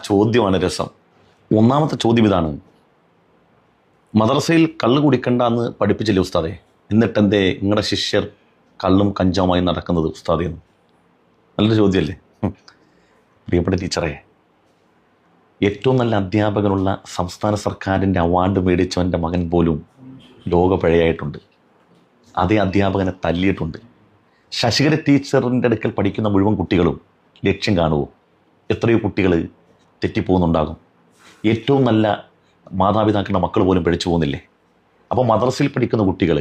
ചോദ്യമാണ് രസം. ഒന്നാമത്തെ ചോദ്യം ഇതാണ്: മദ്രസയിൽ കള്ള് കുടിക്കണ്ട എന്ന് പഠിപ്പിച്ചില്ലേ ഉസ്താദെ, എന്നിട്ടെന്തേ നിങ്ങളുടെ ശിഷ്യർ കള്ളും കഞ്ചാവുമായി നടക്കുന്നത് ഉസ്താദെ എന്ന്? നല്ലൊരു ചോദ്യമല്ലേ? പ്രിയപ്പെട്ട ടീച്ചറെ, ഏറ്റവും നല്ല അധ്യാപകനുള്ള സംസ്ഥാന സർക്കാരിൻ്റെ അവാർഡ് മേടിച്ചവൻ്റെ മകൻ പോലും ലോക പിഴയായിട്ടുണ്ട്. അതേ അധ്യാപകനെ തല്ലിയിട്ടുണ്ട്. ശശികല ടീച്ചറിൻ്റെ അടുക്കൽ പഠിക്കുന്ന മുഴുവൻ കുട്ടികളും ലക്ഷ്യം കാണുമോ? എത്രയോ കുട്ടികൾ തെറ്റിപ്പോകുന്നുണ്ടാകും. ഏറ്റവും നല്ല മാതാപിതാക്കളുടെ മക്കൾ പോലും പിഴച്ചു പോകുന്നില്ലേ? അപ്പോൾ മദ്രസയിൽ പഠിക്കുന്ന കുട്ടികൾ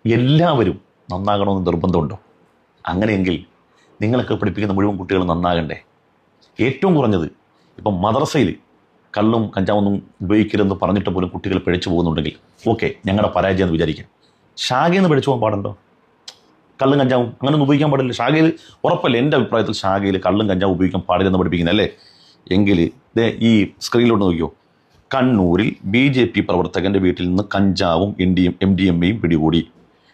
എല്ലാവരും നന്നാകണമെന്ന് നിർബന്ധമുണ്ടോ? അങ്ങനെയെങ്കിൽ നിങ്ങളൊക്കെ പഠിപ്പിക്കുന്ന മുഴുവൻ കുട്ടികൾ നന്നാകണ്ടേ? ഏറ്റവും കുറഞ്ഞത് ഇപ്പം മദ്രസയിൽ കള്ളും കഞ്ചാവൊന്നും ഉപയോഗിക്കരുതെന്ന് പറഞ്ഞിട്ട് പോലും കുട്ടികൾ പിഴച്ചു പോകുന്നുണ്ടെങ്കിൽ ഓക്കെ, ഞങ്ങളുടെ പരാജയം എന്ന് വിചാരിക്കാം. ശാഖയിൽ നിന്ന് പിഴച്ചു പോകാൻ പാടുണ്ടോ? കള്ളും കഞ്ചാവും അങ്ങനെയൊന്നും ഉപയോഗിക്കാൻ പാടില്ല. ശാഖയിൽ ഉറപ്പല്ലേ? എൻ്റെ അഭിപ്രായത്തിൽ ശാഖയിൽ കള്ളും കഞ്ചാവും ഉപയോഗിക്കാൻ പാടില്ലെന്ന് പഠിപ്പിക്കുന്നല്ലേ? എങ്കിൽ ഈ സ്ക്രീനിലോട്ട് നോക്കിയോ, കണ്ണൂരിൽ BJP പ്രവർത്തകൻ്റെ വീട്ടിൽ നിന്ന് കഞ്ചാവും MDMA പിടികൂടി.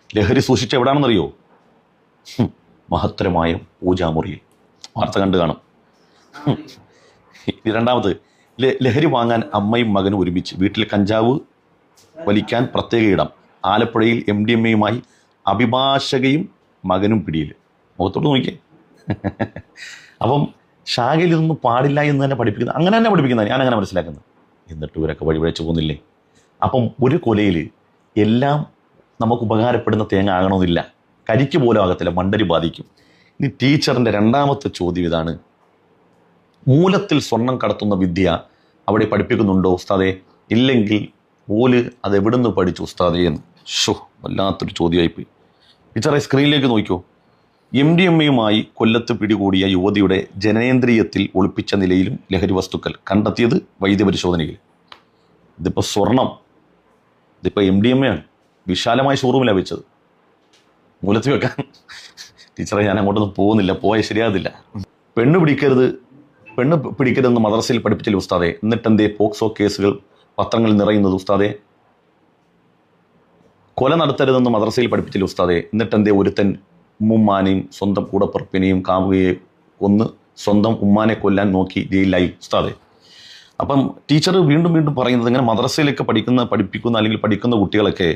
ലഹരി സൂക്ഷിച്ച എവിടെയാണെന്നറിയോ? മഹത്തരമായ പൂജാമുറിയിൽ. വാർത്ത കണ്ടു കാണും. രണ്ടാമത്, ലഹരി വാങ്ങാൻ അമ്മയും മകനും ഒരുമിച്ച്. വീട്ടിൽ കഞ്ചാവ് വലിക്കാൻ പ്രത്യേക ഇടം. ആലപ്പുഴയിൽ MDMAയുമായി അഭിഭാഷകയും മകനും പിടിയിൽ. മുഖത്തോട്ട് നോക്കിയേ. അപ്പം ശാഖയിൽ ഇതൊന്നും പാടില്ല എന്ന് തന്നെ പഠിപ്പിക്കുന്നത്, അങ്ങനെ തന്നെ പഠിപ്പിക്കുന്നത്, ഞാൻ അങ്ങനെ മനസ്സിലാക്കുന്നത്. എന്നിട്ട് ഇവരൊക്കെ വഴിപിഴച്ചു പോകുന്നില്ലേ? അപ്പം ഒരു കൊലയിൽ എല്ലാം നമുക്ക് ഉപകാരപ്പെടുന്ന തേങ്ങ ആകണമെന്നില്ല. കരിക്ക് പോലും ആകത്തില്ല, മണ്ടരി ബാധിക്കും. ഇനി ടീച്ചറിൻ്റെ രണ്ടാമത്തെ ചോദ്യം ഇതാണ്: മൂലത്തിൽ സ്വർണം കടത്തുന്ന വിദ്യ അവിടെ പഠിപ്പിക്കുന്നുണ്ടോ ഉസ്താദെ? ഇല്ലെങ്കിൽ ഓല് അതെവിടുന്ന് പഠിച്ചു ഉസ്താദെ എന്ന്? വല്ലാത്തൊരു ചോദ്യമായിപ്പോയി. ടീച്ചറെ സ്ക്രീനിലേക്ക് നോക്കിയോ. MDMAയുമായി കൊല്ലത്ത് പിടികൂടിയ യുവതിയുടെ ജനനേന്ദ്രിയത്തിൽ ഒളിപ്പിച്ച നിലയിലും ലഹരി വസ്തുക്കൾ കണ്ടെത്തിയത് വൈദ്യപരിശോധനയിൽ. ഇതിപ്പോൾ സ്വർണം, ഇതിപ്പോൾ MDMA ആണ്. വിശാലമായ ഷോറൂമിലാണ് വെച്ചത്. മൂലത്തിൽ വെക്കാൻ ടീച്ചറെ ഞാൻ അങ്ങോട്ടൊന്നും പോകുന്നില്ല, പോയാൽ ശരിയാകത്തില്ല. പെണ്ണ് പിടിക്കരുതെന്ന് മദ്രസയിൽ പഠിപ്പിച്ചില്ല ഉസ്താദെ, എന്നിട്ടെന്തേ പോക്സോ കേസുകൾ പത്രങ്ങളിൽ നിറയുന്നത് ഉസ്താദെ? കൊല നടത്തരുതെന്ന് മദ്രസയിൽ പഠിപ്പിച്ചില്ല ഉസ്താദെ, എന്നിട്ടെന്തേ ഒരുത്തൻ ഉമ്മാനെയും സ്വന്തം കൂടപ്പുറപ്പിനെയും കാമുകയെ കൊന്ന് സ്വന്തം ഉമ്മാനെ കൊല്ലാൻ നോക്കി ജയിലിലായി ഉസ്താദെ? അപ്പം ടീച്ചർ വീണ്ടും പറയുന്നത് ഇങ്ങനെ മദ്രസയിലൊക്കെ പഠിപ്പിക്കുന്ന അല്ലെങ്കിൽ പഠിക്കുന്ന കുട്ടികളൊക്കെ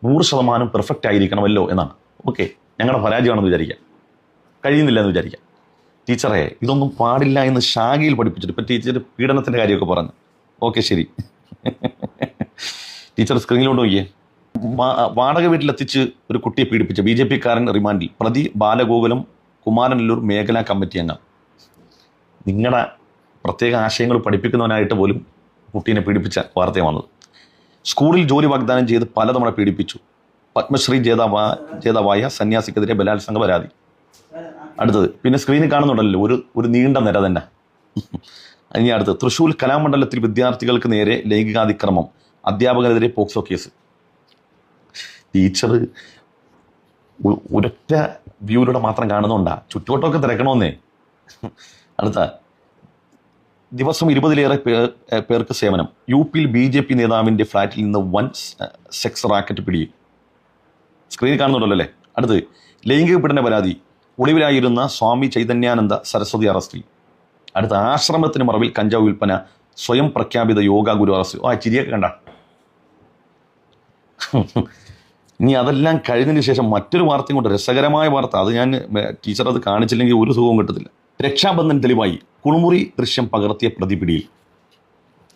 100% പെർഫെക്റ്റ് ആയിരിക്കണമല്ലോ എന്നാണ്. ഓക്കെ, ഞങ്ങളുടെ പരാജയമാണെന്ന് വിചാരിക്കാം, കഴിയുന്നില്ല എന്ന് വിചാരിക്കാം. ടീച്ചറെ, ഇതൊന്നും പാടില്ല എന്ന് ശാഖയിൽ പഠിപ്പിച്ചിട്ട് ഇപ്പം ടീച്ചർ പീഡനത്തിൻ്റെ കാര്യമൊക്കെ പറഞ്ഞു. ഓക്കെ, ശരി. ടീച്ചർ സ്ക്രീനിലോട്ട് നോക്കിയേ. വാടക വീട്ടിലെത്തിച്ച് ഒരു കുട്ടിയെ പീഡിപ്പിച്ച BJP-കാരൻ റിമാൻഡിൽ. പ്രതി ബാലഗോകുലം കുമാരനല്ലൂർ മേഖലാ കമ്മിറ്റി അംഗം. നിങ്ങളുടെ പ്രത്യേക ആശയങ്ങൾ പഠിപ്പിക്കുന്നവനായിട്ട് പോലും കുട്ടീനെ പീഡിപ്പിച്ച വാർത്തയാണ് വന്നത്. സ്കൂളിൽ ജോലി വാഗ്ദാനം ചെയ്ത് പലതവണ പീഡിപ്പിച്ചു. പത്മശ്രീ ജേതാവായ സന്യാസിക്കെതിരെ ബലാത്സംഗ പരാതി. അടുത്തത് പിന്നെ സ്ക്രീനിൽ കാണുന്നുണ്ടല്ലോ ഒരു നീണ്ട നിര തന്നെ. ഇനി അടുത്ത്, തൃശ്ശൂർ കലാമണ്ഡലത്തിൽ വിദ്യാർത്ഥികൾക്ക് നേരെ ലൈംഗികാതിക്രമം, അധ്യാപകനെതിരെ പോക്സോ കേസ്. ടീച്ചർ ഒരൊറ്റ വ്യൂയിലൂടെ മാത്രം കാണുന്നുണ്ടാ, ചുറ്റുവട്ടമൊക്കെ തിരക്കണമെന്നേ. അടുത്ത ദിവസം 20-ലേറെ പേർക്ക് സേവനം. UP BJP നേതാവിൻ്റെ ഫ്ലാറ്റിൽ നിന്ന് വൻ സെക്സ് റാക്കറ്റ് പിടിയിൽ. സ്ക്രീനിൽ കാണുന്നുണ്ടല്ലോ അല്ലേ? അടുത്ത്, ലൈംഗിക പീഡന പരാതി. ഒളിവിലായിരുന്ന സ്വാമി ചൈതന്യാനന്ദ സരസ്വതി അറസ്റ്റിൽ. അടുത്ത, ആശ്രമത്തിന് മറവിൽ കഞ്ചാവ് വിൽപ്പന, സ്വയം പ്രഖ്യാപിത യോഗ ഗുരു അറസ്റ്റ്. ചിരിയൊക്കെ കണ്ട. ഇനി അതെല്ലാം കഴിഞ്ഞതിന് ശേഷം മറ്റൊരു വാർത്തയും കൊണ്ട്, രസകരമായ വാർത്ത. അത് ഞാൻ ടീച്ചർ അത് കാണിച്ചില്ലെങ്കിൽ ഒരു സുഖവും കിട്ടത്തില്ല. രക്ഷാബന്ധൻ തെളിവായി, കുളിമുറി ദൃശ്യം പകർത്തിയ പ്രതി പിടിയിൽ.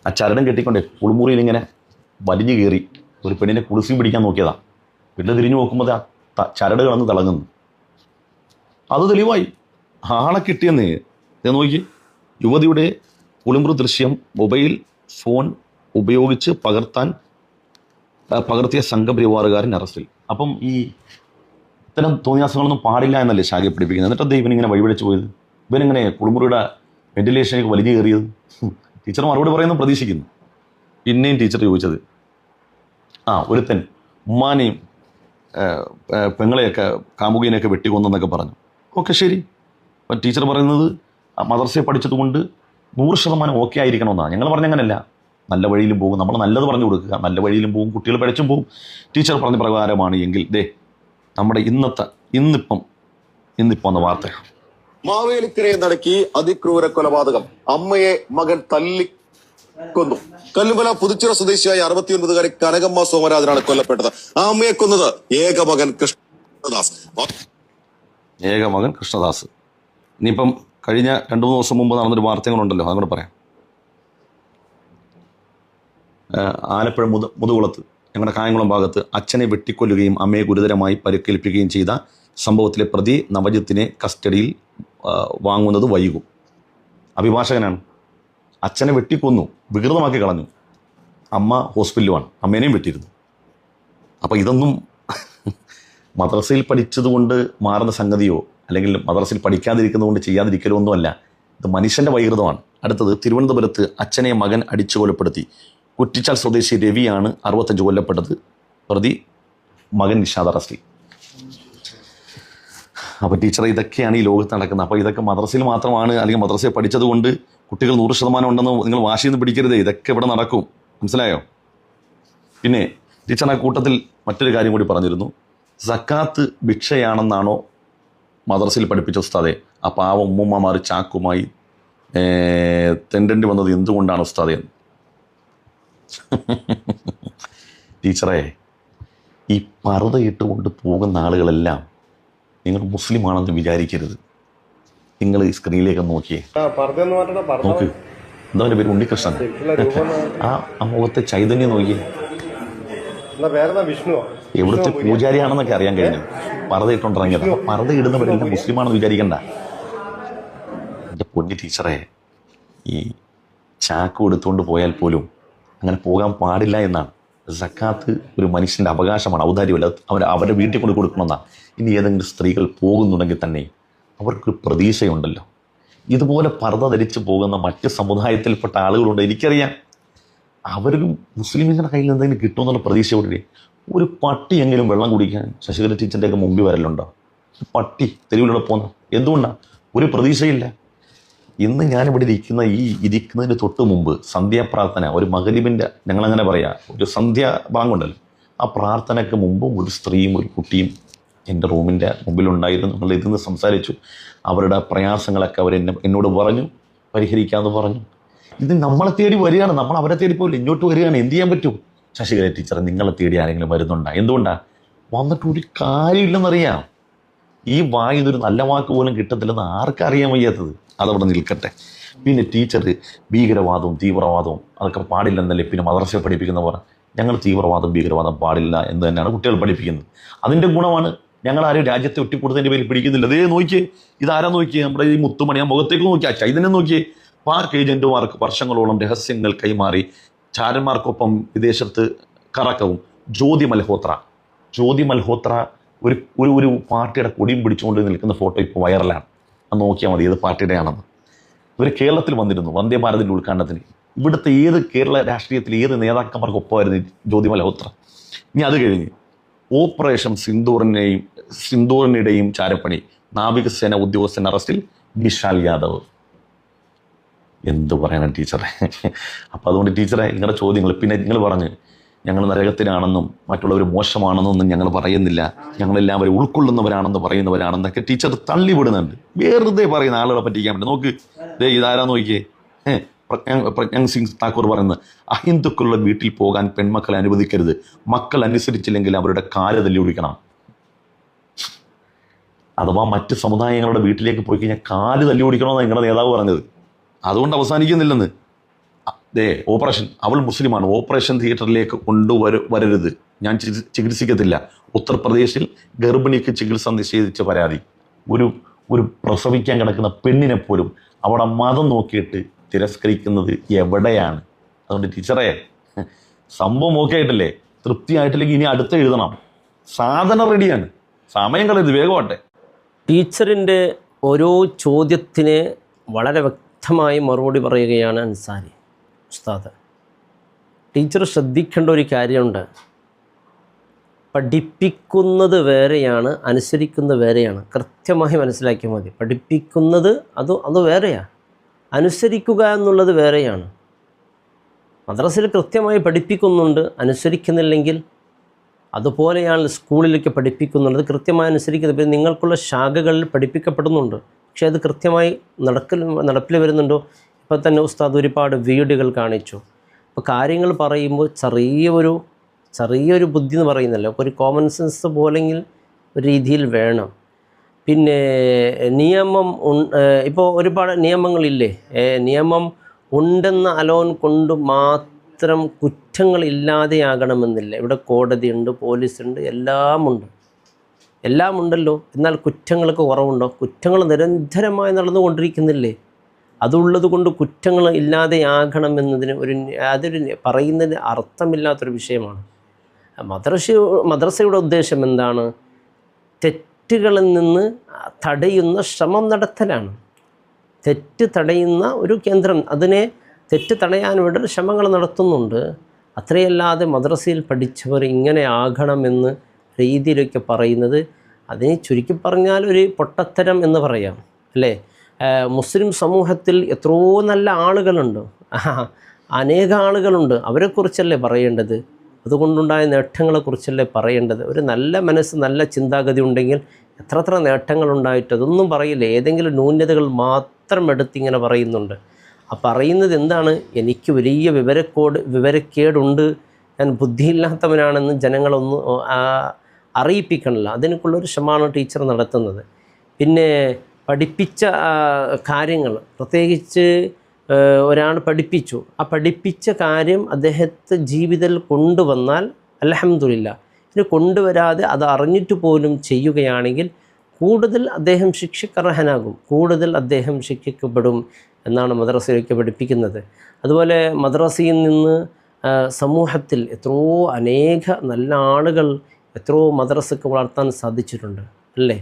ആ ചരടും കെട്ടിക്കൊണ്ടേ കുളിമുറിയിൽ ഇങ്ങനെ വലിഞ്ഞു കയറി ഒരു പെണ്ണിനെ കുളിസി പിടിക്കാൻ നോക്കിയതാ. വീട്ടിൽ തിരിഞ്ഞു നോക്കുമ്പോൾ ആ ചരട് കിടന്ന് തിളങ്ങുന്നു. അത് തെളിവായി, ആളെ കിട്ടിയെന്ന്. നോക്കി, യുവതിയുടെ കുളിമുറി ദൃശ്യം മൊബൈൽ ഫോൺ ഉപയോഗിച്ച് പകർത്തിയ സംഘപരിവാറുകാരൻ അറസ്റ്റിൽ. അപ്പം ഈ ഇത്തരം തോന്നിയാസങ്ങളൊന്നും പാടില്ല എന്നല്ലേ ശാഖയെ പഠിപ്പിക്കുന്നത്? എന്നിട്ട് ഇവനിങ്ങനെ വഴിപിടിച്ച് പോയത്, ഇവനിങ്ങനെ കുളിമുറിയുടെ വെന്റിലേഷനിലേക്ക് വലിഞ്ഞു കയറിയത്. ടീച്ചർ മറുപടി പറയുന്നത് പ്രതീക്ഷിക്കുന്നു. പിന്നെയും ടീച്ചർ ചോദിച്ചത്, ഒരുത്തൻ ഉമ്മാനെയും പെങ്ങളെയൊക്കെ കാമുകീനെയൊക്കെ വെട്ടിക്കൊന്നെന്നൊക്കെ പറഞ്ഞു. ഓക്കെ, ശരി. അപ്പം ടീച്ചർ പറയുന്നത് മദ്രസയെ പഠിച്ചതുകൊണ്ട് 100% ഓക്കെ ആയിരിക്കണമെന്നാണ്. ഞങ്ങൾ പറഞ്ഞങ്ങനല്ല, നല്ല വഴിയിലും പോകും, നമ്മൾ നല്ലത് പറഞ്ഞു കൊടുക്കുക, നല്ല വഴിയിലും പോകും, കുട്ടികൾ പഠിച്ചും പോകും. ടീച്ചർ പറഞ്ഞ പ്രകാരമാണ് എങ്കിൽ നമ്മുടെ ഇന്നിപ്പം എന്ന വാർത്ത മാവേലിക്കരയെ നടക്കി അതിക്രൂര കൊലപാതകം. അമ്മയെ മകൻ തല്ലിക്കൊന്നു. കല്ലുമല പുതുച്ചിറ സ്വദേശിയായ 69-കാരി കനകമ്മ സോമരാജനാണ് കൊല്ലപ്പെട്ടത്. ആ അമ്മയെ കൊന്നത് ഏകമകൻ കൃഷ്ണദാസ്. ഇനിയിപ്പം കഴിഞ്ഞ 2-3 ദിവസം മുമ്പ് നടന്നൊരു വാർത്തകളുണ്ടല്ലോ, അതുകൂടെ പറയാം. ആലപ്പുഴ മുതുകുളത്ത് ഞങ്ങളുടെ കായംകുളം ഭാഗത്ത് അച്ഛനെ വെട്ടിക്കൊല്ലുകയും അമ്മയെ ഗുരുതരമായി പരിക്കേൽപ്പിക്കുകയും ചെയ്ത സംഭവത്തിലെ പ്രതി നവജിത്തിനെ കസ്റ്റഡിയിൽ വാങ്ങുന്നത് വൈകും. അഭിഭാഷകനാണ്. അച്ഛനെ വെട്ടിക്കൊന്നു, വികൃതമാക്കി കളഞ്ഞു. അമ്മ ഹോസ്പിറ്റലുമാണ്, അമ്മേനെയും വെട്ടിയിരുന്നു. അപ്പോൾ ഇതൊന്നും മദ്രസയിൽ പഠിച്ചതുകൊണ്ട് മാറുന്ന സംഗതിയോ അല്ലെങ്കിൽ മദ്രസയിൽ പഠിക്കാതിരിക്കുന്നതുകൊണ്ട് ചെയ്യാതിരിക്കലോ ഒന്നുമല്ല. ഇത് മനുഷ്യൻ്റെ വൈകൃതമാണ്. അടുത്തത്, തിരുവനന്തപുരത്ത് അച്ഛനെ മകൻ അടിച്ചു കൊലപ്പെടുത്തി. കുറ്റിച്ചാൽ സ്വദേശി രവിയാണ് 65 കൊല്ലപ്പെട്ടത്. പ്രതി മകൻ നിഷാദ് അറസ്റ്റിൽ. അപ്പോൾ ടീച്ചറെ, ഇതൊക്കെയാണ് ഈ ലോകത്ത് നടക്കുന്നത്. അപ്പോൾ ഇതൊക്കെ മദ്രസയിൽ മാത്രമാണ്, അല്ലെങ്കിൽ മദ്രസയിൽ പഠിച്ചത് കൊണ്ട് കുട്ടികൾ 100% ഉണ്ടെന്ന് നിങ്ങൾ വാശിയൊന്നും പിടിക്കരുത്. ഇതൊക്കെ ഇവിടെ നടക്കും, മനസ്സിലായോ? പിന്നെ ടീച്ചർ ആ കൂട്ടത്തിൽ മറ്റൊരു കാര്യം കൂടി പറഞ്ഞിരുന്നു. സക്കാത്ത് ഭിക്ഷയാണെന്നാണോ മദ്രസയിൽ പഠിപ്പിച്ച ഉസ്താദെ? ആ പാവ ഉമ്മുമ്മമാർ ചാക്കുമായി തെണ്ടേണ്ടി വന്നത് എന്തുകൊണ്ടാണ് ഉസ്താദെ? ടീച്ചറെ, ഈ പർദ്ദ ഇട്ടുകൊണ്ട് പോകുന്ന ആളുകളെല്ലാം നിങ്ങൾ മുസ്ലിമാണെന്ന് വിചാരിക്കരുത്. നിങ്ങൾ ഈ സ്ക്രീനിലേക്ക് നോക്കിയേ, നോക്ക്. എന്താ അവൻ്റെ പേര്? ഉണ്ണികൃഷ്ണൻ. ആ മുഖത്തെ ചൈതന്യം നോക്കിയേ. എവിടുത്തെ പൂജാരിയാണെന്നൊക്കെ അറിയാൻ കഴിഞ്ഞു. പർദ്ദ ഇട്ടുണ്ടിറങ്ങിയത്. അപ്പോൾ പർദ്ദ ഇടുന്നവരെല്ലാം മുസ്ലിമാണെന്ന് വിചാരിക്കണ്ട. എൻ്റെ പൊന്നി ടീച്ചറെ, ഈ ചാക്ക് എടുത്തുകൊണ്ട് പോയാൽ പോലും അങ്ങനെ പോകാൻ പാടില്ല എന്നാണ്. സക്കാത്ത് ഒരു മനുഷ്യൻ്റെ അവകാശമാണ്, ഔദാര്യമല്ല. അവരുടെ വീട്ടിൽ കൊണ്ട് കൊടുക്കണമെന്നാണ്. ഇനി ഏതെങ്കിലും സ്ത്രീകൾ പോകുന്നുണ്ടെങ്കിൽ തന്നെ അവർക്ക് പ്രതീക്ഷയുണ്ടല്ലോ. ഇതുപോലെ പർദ്ദ ധരിച്ച് പോകുന്ന മറ്റ് സമുദായത്തിൽപ്പെട്ട ആളുകളുണ്ട്, എനിക്കറിയാം. അവർക്ക് മുസ്ലിമിങ്ങളുടെ കയ്യിൽ എന്തെങ്കിലും കിട്ടുമെന്നുള്ള പ്രതീക്ഷയോടെ ഒരു പട്ടിയെങ്കിലും വെള്ളം കുടിക്കാൻ ശശികല ടീച്ചറിൻ്റെയൊക്കെ മുമ്പിൽ വരലുണ്ടോ? പട്ടി തെരുവിലൂടെ പോകുന്ന എന്തുകൊണ്ടാണ്? ഒരു പ്രതീക്ഷയില്ല. ഇന്ന് ഞാനിവിടെ ഇരിക്കുന്നതിന് തൊട്ട് മുമ്പ് സന്ധ്യാപ്രാർത്ഥന, ഒരു മഗ്‌രിബിൻ്റെ, ഞങ്ങളങ്ങനെ പറയാം, ഒരു സന്ധ്യാ ബാങ്കുണ്ടല്ലോ, ആ പ്രാർത്ഥനയ്ക്ക് മുമ്പും ഒരു സ്ത്രീയും ഒരു കുട്ടിയും എൻ്റെ റൂമിൻ്റെ മുമ്പിലുണ്ടായിരുന്നു. ഞങ്ങൾ ഇരുന്ന് സംസാരിച്ചു. അവരുടെ പ്രയാസങ്ങളൊക്കെ എന്നോട് പറഞ്ഞു, പരിഹരിക്കാമെന്ന് പറഞ്ഞു. ഇത് നമ്മളെ തേടി വരികയാണ്, നമ്മൾ അവരെ തേടി പോലും ഇങ്ങോട്ട് വരികയാണ്. എന്ത് ചെയ്യാൻ പറ്റും? ശശികല ടീച്ചർ, നിങ്ങളെ തേടി ആരെങ്കിലും വരുന്നുണ്ടോ? എന്തുകൊണ്ടാണ്? വന്നിട്ട് ഒരു കാര്യമില്ലെന്നറിയാം. ഈ ഇതൊരു നല്ല വാക്ക് പോലും കിട്ടത്തില്ലെന്ന് ആർക്കറിയാൻ വയ്യാത്തത്? അതവിടെ നിൽക്കട്ടെ. പിന്നെ ടീച്ചർ ഭീകരവാദവും തീവ്രവാദവും അതൊക്കെ പാടില്ലെന്നല്ലേ പിന്നെ മദ്രസയെ പഠിപ്പിക്കുന്നവർ? ഞങ്ങൾ തീവ്രവാദം ഭീകരവാദം പാടില്ല എന്ന് തന്നെയാണ് കുട്ടികൾ പഠിപ്പിക്കുന്നത്. അതിൻ്റെ ഗുണമാണ്. ഞങ്ങളാരും രാജ്യത്തെ ഒറ്റിക്കൊടുത്തതിൻ്റെ പേരിൽ പിടിക്കുന്നില്ല. അതേ നോക്കിയേ, ഇതാരാ നോക്കിയേ? നമ്മുടെ ഈ മുത്തുമണി. ആ മുഖത്തേക്ക് നോക്കിയാ ചൈതന്യം നോക്കിയേ. പാർക്ക് ഏജന്റുമാർക്ക് വർഷങ്ങളോളം രഹസ്യങ്ങൾ കൈമാറി ചാരന്മാർക്കൊപ്പം വിദേശത്ത് കറക്കവും. ജ്യോതി മൽഹോത്ര ഒരു പാർട്ടിയുടെ കൊടിയും പിടിച്ചുകൊണ്ട് നിൽക്കുന്ന ഫോട്ടോ ഇപ്പോൾ വൈറലാണ്. അത് നോക്കിയാൽ മതി ഏത് പാർട്ടിയുടെ ആണെന്ന്. ഇവർ കേരളത്തിൽ വന്നിരുന്നു വന്ദേ ഭാരതിൻ്റെ ഉദ്ഘാടനത്തിന്. ഇവിടുത്തെ കേരള രാഷ്ട്രീയത്തിൽ ഏത് നേതാക്കന്മാർക്കൊപ്പമായിരുന്നു ജ്യോതി മൽഹോത്ര? ഇനി അത് കഴിഞ്ഞ് ഓപ്പറേഷൻ സിന്ദൂറിനിടെയും ചാരപ്പണി, നാവികസേന ഉദ്യോഗസ്ഥൻ അറസ്റ്റിൽ, വിശാൽ യാദവ്. എന്ത് പറയാനാണ് ടീച്ചറെ? അപ്പോൾ അതുകൊണ്ട് ടീച്ചറെ, നിങ്ങളുടെ ചോദ്യങ്ങൾ, പിന്നെ നിങ്ങൾ പറഞ്ഞ് ഞങ്ങൾ നരകത്തിലാണെന്നും മറ്റുള്ളവർ മോശമാണെന്നൊന്നും ഞങ്ങൾ പറയുന്നില്ല, ഞങ്ങളെല്ലാവരും ഉൾക്കൊള്ളുന്നവരാണെന്ന് പറയുന്നവരാണെന്നൊക്കെ ടീച്ചർ തള്ളിവിടുന്നുണ്ട്. വെറുതെ പറയുന്ന ആളുകളെ പറ്റിക്കാൻ പറ്റും. നോക്ക്, ഇതാരാ നോക്കിയേ? പ്രജ്ഞാ സിംഗ് താക്കൂർ പറയുന്നത്, അഹിന്ദുക്കളുടെ വീട്ടിൽ പോകാൻ പെൺമക്കളെ അനുവദിക്കരുത്, മക്കൾ അനുസരിച്ചില്ലെങ്കിൽ അവരുടെ കാല് തല്ലി ഒടിക്കണം. അഥവാ മറ്റ് സമുദായങ്ങളുടെ വീട്ടിലേക്ക് പോയി കഴിഞ്ഞാൽ കാല് തല്ലി ഓടിക്കണമെന്നാണ് നിങ്ങളുടെ നേതാവ് പറഞ്ഞത്. അതുകൊണ്ട് അവസാനിക്കുന്നില്ലെന്ന്. അവൾ മുസ്ലിമാണ്, ഓപ്പറേഷൻ തിയേറ്ററിലേക്ക് വരരുത്, ഞാൻ ചികിത്സിക്കത്തില്ല. ഉത്തർപ്രദേശിൽ ഗർഭിണിക്ക് ചികിത്സ നിഷേധിച്ച പരാതി. ഒരു പ്രസവിക്കാൻ കിടക്കുന്ന പെണ്ണിനെ പോലും അവിടെ മതം നോക്കിയിട്ട് തിരസ്കരിക്കുന്നത് എവിടെയാണ്? അതുകൊണ്ട് ടീച്ചറെ, സംഭവം ഓക്കെ ആയിട്ടല്ലേ? തൃപ്തിയായിട്ടില്ലെങ്കിൽ ഇനി അടുത്ത് എഴുതണം. സാധനം റെഡിയാണ്, സമയം കളയരുത്, വേഗമാട്ടെ. ടീച്ചറിൻ്റെ ഓരോ ചോദ്യത്തിന് വളരെ വ്യക്തമായി മറുപടി പറയുകയാണ് അൻസാരി ഉസ്താദ്. ടീച്ചർ ശ്രദ്ധിക്കേണ്ട ഒരു കാര്യമുണ്ട്. പഠിപ്പിക്കുന്നത് വേറെയാണ്, അനുസരിക്കുന്നത് വേറെയാണ്. കൃത്യമായി മനസ്സിലാക്കിയാൽ മതി. പഠിപ്പിക്കുന്നത് അത് വേറെയാണ്, അനുസരിക്കുക എന്നുള്ളത് വേറെയാണ്. മദ്രസയിൽ കൃത്യമായി പഠിപ്പിക്കുന്നുണ്ട്, അനുസരിക്കുന്നില്ലെങ്കിൽ അതുപോലെയാണ് സ്കൂളിലേക്ക് പഠിപ്പിക്കുന്നുള്ളത്. കൃത്യമായി അനുസരിക്കുന്നത്. പിന്നെ നിങ്ങൾക്കുള്ള ശാഖകളിൽ പഠിപ്പിക്കപ്പെടുന്നുണ്ട്. പക്ഷേ അത് കൃത്യമായി നടപ്പിൽ വരുന്നുണ്ടോ? ഇപ്പോൾ തന്നെ ഉസ്താദ് ഒരുപാട് വീഡിയോകൾ കാണിച്ചു. അപ്പോൾ കാര്യങ്ങൾ പറയുമ്പോൾ ചെറിയൊരു ബുദ്ധി എന്ന് പറയുന്നല്ലോ, ഒരു കോമൺ സെൻസ് പോലെങ്കിൽ ഒരു രീതിയിൽ വേണം. പിന്നെ നിയമം ഇപ്പോൾ ഒരുപാട് നിയമങ്ങളില്ലേ, നിയമം ഉണ്ടെന്ന അലോൻ കൊണ്ട് മാത്രം കുറ്റങ്ങളില്ലാതെയാകണമെന്നില്ല. ഇവിടെ കോടതിയുണ്ട്, പോലീസുണ്ട്, എല്ലാം ഉണ്ടല്ലോ. എന്നാൽ കുറ്റങ്ങൾക്ക് കുറവുണ്ടോ? കുറ്റങ്ങൾ നിരന്തരമായി നടന്നുകൊണ്ടിരിക്കുന്നില്ലേ? അതുള്ളത് കൊണ്ട് കുറ്റങ്ങൾ ഇല്ലാതെയാകണമെന്നതിന് അതൊരു പറയുന്നതിന് അർത്ഥമില്ലാത്തൊരു വിഷയമാണ്. മദ്രസയുടെ ഉദ്ദേശം എന്താണ്? തെറ്റുകളിൽ നിന്ന് തടയുന്ന ശ്രമം നടത്തലാണ്. തെറ്റ് തടയുന്ന ഒരു കേന്ദ്രം, അതിനെ തെറ്റ് തടയാൻ വേണ്ടി ശ്രമങ്ങൾ നടത്തുന്നുണ്ട്. അത്രയല്ലാതെ മദ്രസയിൽ പഠിച്ചവർ ഇങ്ങനെ ആകണമെന്ന് രീതിയിലൊക്കെ പറയുന്നത്, അതിനെ ചുരുക്കി പറഞ്ഞാൽ ഒരു പൊട്ടത്തരം എന്ന് പറയാം, അല്ലേ? മുസ്ലിം സമൂഹത്തിൽ എത്രയോ നല്ല ആളുകളുണ്ട്, അനേക ആളുകളുണ്ട്. അവരെക്കുറിച്ചല്ലേ പറയേണ്ടത്? അതുകൊണ്ടുണ്ടായ നേട്ടങ്ങളെക്കുറിച്ചല്ലേ പറയേണ്ടത്? ഒരു നല്ല മനസ്സ്, നല്ല ചിന്താഗതി ഉണ്ടെങ്കിൽ എത്ര നേട്ടങ്ങളുണ്ടായിട്ട് അതൊന്നും പറയില്ല. ഏതെങ്കിലും ന്യൂനതകൾ മാത്രം എടുത്തിങ്ങനെ പറയുന്നുണ്ട്. ആ പറയുന്നത് എന്താണ്? എനിക്ക് വലിയ വിവരക്കേടുണ്ട്, ഞാൻ ബുദ്ധിയില്ലാത്തവനാണെന്ന് ജനങ്ങളൊന്നും അറിയിപ്പിക്കണില്ല. അതിനൊക്കെയുള്ളൊരു ശ്രമമാണ് ടീച്ചർ നടത്തുന്നത്. പിന്നെ പഠിപ്പിച്ച കാര്യങ്ങൾ, പ്രത്യേകിച്ച് ഒരാൾ പഠിപ്പിച്ചു, ആ പഠിപ്പിച്ച കാര്യം അദ്ദേഹത്തെ ജീവിതത്തിൽ കൊണ്ടുവന്നാൽ അൽഹംദുലില്ലാ. ഇത് കൊണ്ടുവരാതെ അത് അറിഞ്ഞിട്ട് പോലും ചെയ്യുകയാണെങ്കിൽ കൂടുതൽ അദ്ദേഹം ശിക്ഷക്കർഹനാകും, കൂടുതൽ അദ്ദേഹം ശിക്ഷിക്കപ്പെടും എന്നാണ് മദ്രസയൊക്കെ പഠിപ്പിക്കുന്നത്. അതുപോലെ മദ്രസയിൽ നിന്ന് സമൂഹത്തിൽ എത്രയോ അനേക നല്ല ആളുകൾ എത്രയോ മദ്രസക്ക് വളർത്താൻ സാധിച്ചിട്ടുണ്ട്, അല്ലേ?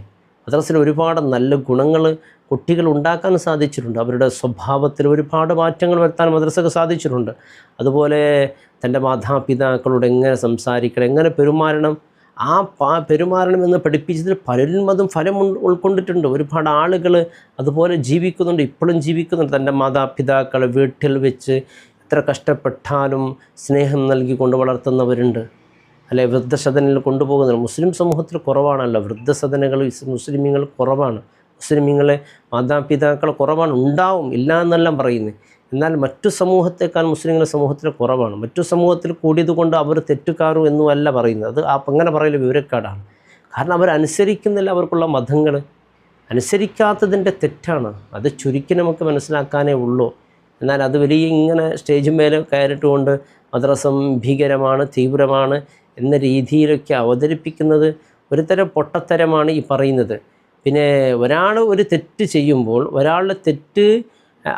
മദ്രസയിൽ ഒരുപാട് നല്ല ഗുണങ്ങൾ കുട്ടികൾ ഉണ്ടാക്കാൻ സാധിച്ചിട്ടുണ്ട്. അവരുടെ സ്വഭാവത്തിൽ ഒരുപാട് മാറ്റങ്ങൾ വരുത്താൻ മദ്രസക്ക് സാധിച്ചിട്ടുണ്ട്. അതുപോലെ തൻ്റെ മാതാപിതാക്കളോട് എങ്ങനെ സംസാരിക്കണം, എങ്ങനെ പെരുമാറണം, പെരുമാറണം എന്ന് പഠിപ്പിച്ചതിൽ പലരും അതും ഫലം ഉൾക്കൊണ്ടിട്ടുണ്ട്. ഒരുപാട് ആളുകൾ അതുപോലെ ജീവിക്കുന്നുണ്ട്, ഇപ്പോഴും ജീവിക്കുന്നുണ്ട്. തൻ്റെ മാതാപിതാക്കളെ വീട്ടിൽ വെച്ച് എത്ര കഷ്ടപ്പെട്ടാലും സ്നേഹം നൽകിക്കൊണ്ട് വളർത്തുന്നവരുണ്ട്, അല്ലെ? വൃദ്ധസദനയിൽ കൊണ്ടുപോകുന്നത് മുസ്ലിം സമൂഹത്തിൽ കുറവാണല്ലോ. വൃദ്ധസദനകൾ മുസ്ലിമീങ്ങൾ കുറവാണ്, മുസ്ലിമീങ്ങളെ മാതാപിതാക്കൾ കുറവാണ്. ഉണ്ടാവും, ഇല്ല എന്നെല്ലാം പറയുന്നത്. എന്നാൽ മറ്റു സമൂഹത്തേക്കാൾ മുസ്ലിങ്ങളുടെ സമൂഹത്തിൽ കുറവാണ്. മറ്റു സമൂഹത്തിൽ കൂടിയത് കൊണ്ട് അവർ തെറ്റുകാരും എന്നും അല്ല പറയുന്നത്. അത് അങ്ങനെ പറയൽ വിവരക്കേടാണ്. കാരണം അവരനുസരിക്കുന്നില്ല അവർക്കുള്ള മതങ്ങൾ. അനുസരിക്കാത്തതിൻ്റെ തെറ്റാണ്. അത് ചുരുക്കി നമുക്ക് മനസ്സിലാക്കാനേ ഉള്ളൂ. എന്നാൽ അത് വലിയ ഇങ്ങനെ സ്റ്റേജിൽ മേലെ കയറിട്ടുകൊണ്ട് മദ്രസം ഭീകരമാണ്, തീവ്രമാണ് എന്ന രീതിയിലൊക്കെ അവതരിപ്പിക്കുന്നത് ഒരു തരം പൊട്ടത്തരമാണ് ഈ പറയുന്നത്. പിന്നെ ഒരാൾ ഒരു തെറ്റ് ചെയ്യുമ്പോൾ ഒരാളുടെ തെറ്റ്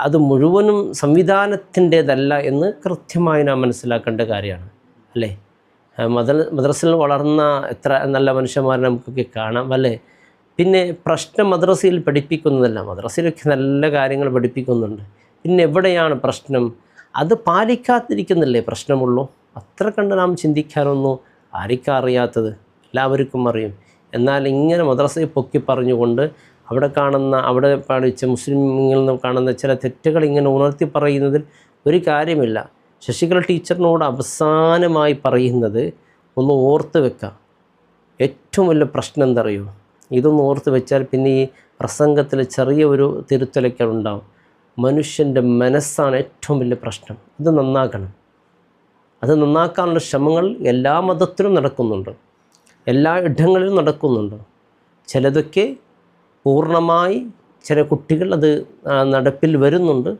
അത് മുഴുവനും സംവിധാനത്തിൻ്റേതല്ല എന്ന് കൃത്യമായി നാം മനസ്സിലാക്കേണ്ട കാര്യമാണ്, അല്ലേ? മദ്രസയിൽ വളർന്ന എത്ര നല്ല മനുഷ്യന്മാരെ നമുക്കൊക്കെ കാണാം, അല്ലേ? പിന്നെ പ്രശ്നം മദ്രസയിൽ പഠിപ്പിക്കുന്നതല്ല, മദ്രസയിലൊക്കെ നല്ല കാര്യങ്ങൾ പഠിപ്പിക്കുന്നുണ്ട്. പിന്നെ എവിടെയാണ് പ്രശ്നം? അത് പാലിക്കാതിരിക്കുന്നില്ലേ പ്രശ്നമുള്ളൂ. അത്ര കണ്ട് നാം ചിന്തിക്കാനൊന്നും ആർക്കാ അറിയാത്തത്? എല്ലാവർക്കും അറിയും. എന്നാൽ ഇങ്ങനെ മദ്രസയെ പൊക്കി പറഞ്ഞുകൊണ്ട് അവിടെ പഠിച്ച മുസ്ലിങ്ങളിൽ നിന്ന് കാണുന്ന ചില തെറ്റുകൾ ഇങ്ങനെ ഉണർത്തി പറയുന്നതിൽ ഒരു കാര്യമില്ല. ശശികല ടീച്ചറിനോട് അവസാനമായി പറയുന്നത് ഒന്ന് ഓർത്ത് വെക്കാം. ഏറ്റവും വലിയ പ്രശ്നം എന്തറിയോ? ഇതൊന്ന് ഓർത്ത് വെച്ചാൽ പിന്നെ ഈ പ്രസംഗത്തിൽ ചെറിയ ഒരു തിരുത്തലൊക്കെ ഉണ്ടാവും. മനുഷ്യൻ്റെ മനസ്സാണ് ഏറ്റവും വലിയ പ്രശ്നം. ഇത് നന്നാക്കണം. അത് നന്നാക്കാനുള്ള ശ്രമങ്ങൾ എല്ലാ മതത്തിലും നടക്കുന്നുണ്ട്, എല്ലാ ഇടങ്ങളിലും നടക്കുന്നുണ്ട്. ചിലതൊക്കെ പൂർണ്ണമായി ചില കുട്ടികൾ അത് നടപ്പിൽ വരുന്നുണ്ട്,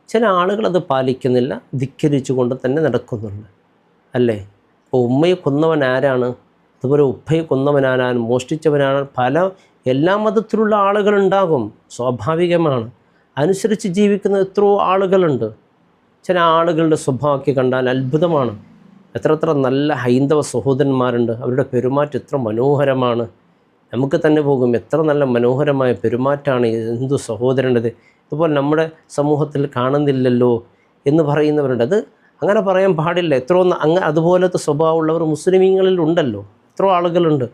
ചില ആളുകൾ അത് പാലിക്കുന്നില്ല, ധിക്കരിച്ചു കൊണ്ട് തന്നെ നടക്കുന്നുണ്ട്, അല്ലേ? ഇപ്പോൾ ഉമ്മയെ കൊന്നവൻ ആരാണ്? അതുപോലെ ഉപ്പയെ കൊന്നവൻ ആരാണ്? മോഷ്ടിച്ചവനാണ്? എല്ലാ മതത്തിലുള്ള ആളുകളുണ്ടാകും, സ്വാഭാവികമാണ്. അനുസരിച്ച് ജീവിക്കുന്ന എത്രയോ ആളുകളുണ്ട്. ചില ആളുകളുടെ സ്വഭാവമൊക്കെ കണ്ടാൽ അത്ഭുതമാണ്. എത്ര നല്ല ഹൈന്ദവ സഹോദരന്മാരുണ്ട്, അവരുടെ പെരുമാറ്റം എത്ര മനോഹരമാണ്. നമുക്ക് തന്നെ പോകും, എത്ര നല്ല മനോഹരമായ പെരുമാറ്റമാണ് ഹിന്ദു സഹോദരൻ്റെത്. ഇതുപോലെ നമ്മുടെ സമൂഹത്തിൽ കാണുന്നില്ലല്ലോ എന്ന് പറയുന്നവരുണ്ട്. അത് അങ്ങനെ പറയാൻ പാടില്ല. അതുപോലത്തെ സ്വഭാവമുള്ളവർ മുസ്ലിമീങ്ങളിൽ ഉണ്ടല്ലോ, എത്ര ആളുകളുണ്ട്.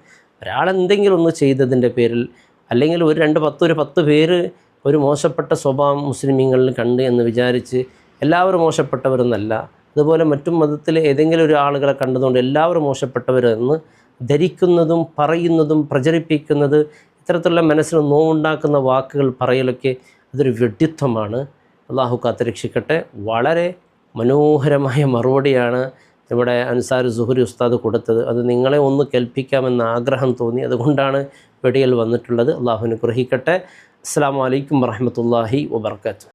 ഒരാളെന്തെങ്കിലും ഒന്ന് ചെയ്തതിൻ്റെ പേരിൽ, അല്ലെങ്കിൽ ഒരു 10 പേര് ഒരു മോശപ്പെട്ട സ്വഭാവം മുസ്ലിമീങ്ങളിൽ കണ്ട് എന്ന് വിചാരിച്ച് എല്ലാവരും മോശപ്പെട്ടവരെന്നല്ല. അതുപോലെ മറ്റും മതത്തിൽ ഏതെങ്കിലും ഒരു ആളുകളെ കണ്ടതുകൊണ്ട് എല്ലാവരും മോശപ്പെട്ടവരെന്ന് ധരിക്കുന്നതും പറയുന്നതും പ്രചരിപ്പിക്കുന്നത് ഇത്തരത്തിലുള്ള മനസ്സിന് നോവുണ്ടാക്കുന്ന വാക്കുകൾ പറയലൊക്കെ അതൊരു വെഡ്ഡിത്വമാണ്. അള്ളാഹു കാത്തുരക്ഷിക്കട്ടെ. വളരെ മനോഹരമായ മറുപടിയാണ് ഇവിടെ അൻസാർ സുഹരി ഉസ്താദ് കൊടുത്തത്. അത് നിങ്ങളെ ഒന്ന് കേൾപ്പിക്കാമെന്ന ആഗ്രഹം തോന്നി, അതുകൊണ്ടാണ് വെടിയിൽ വന്നിട്ടുള്ളത്. അള്ളാഹു അനുഗ്രഹിക്കട്ടെ. അസ്സലാമു അലൈക്കും വറഹ്മത്തുള്ളാഹി വബറകാതുഹു.